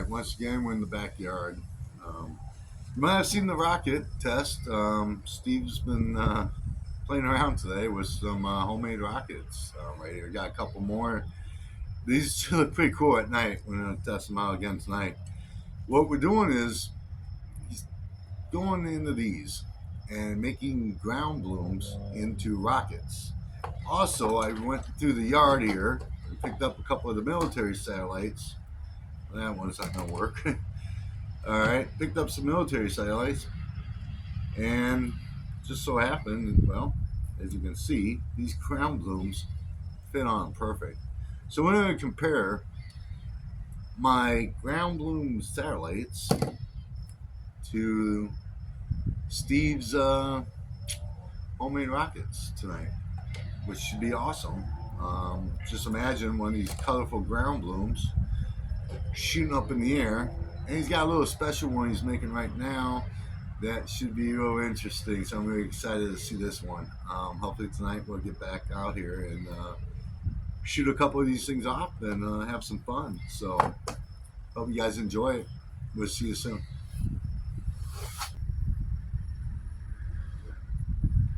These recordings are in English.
right, once again, we're in the backyard. You might have seen the rocket test. Steve's been playing around today with some homemade rockets right here. Got a couple more. These look pretty cool at night. We're going to test them out again tonight. What we're doing is he's going into these and making ground blooms into rockets. Also, I went through the yard here and picked up a couple of the military satellites. That one's not going to work. All right, picked up some military satellites, and just so happened, well, as you can see, these crown blooms fit on perfect. So we're going to compare my ground bloom satellites to Steve's homemade rockets tonight, which should be awesome. Just imagine one of these colorful ground blooms shooting up in the air, and he's got a little special one he's making right now that should be real interesting. So I'm really excited to see this one. Hopefully tonight we'll get back out here and shoot a couple of these things off and have some fun. So hope you guys enjoy it. We'll see you soon.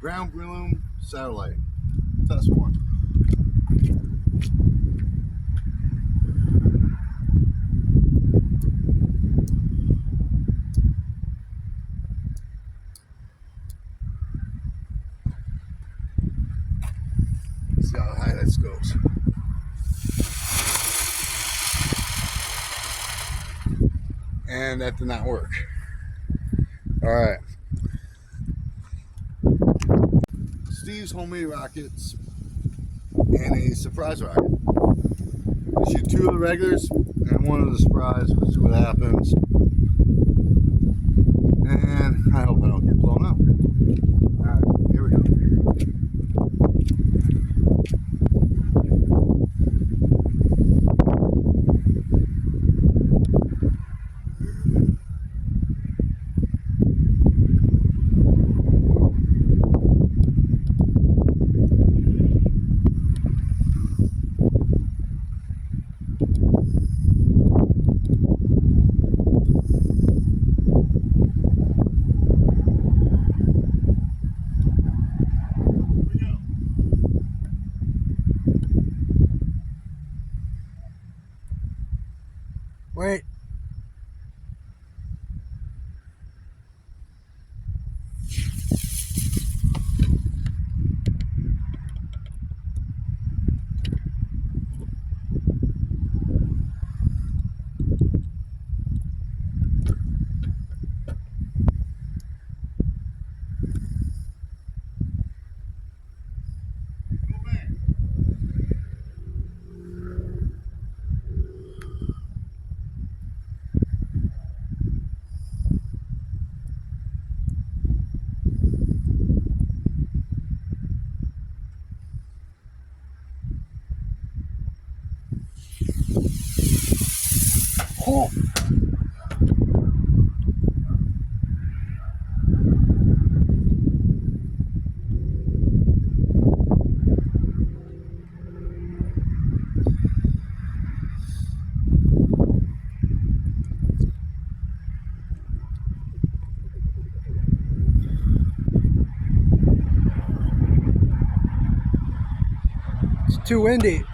Ground bloom satellite. Test one. See how high this goes. And that did not work. All right. Steve's homemade rockets and a surprise rocket. I shoot two of the regulars and one of the surprise. We'll see what happens. And I hope I don't get blown up. All right, here we go. Wait. Oh. It's too windy.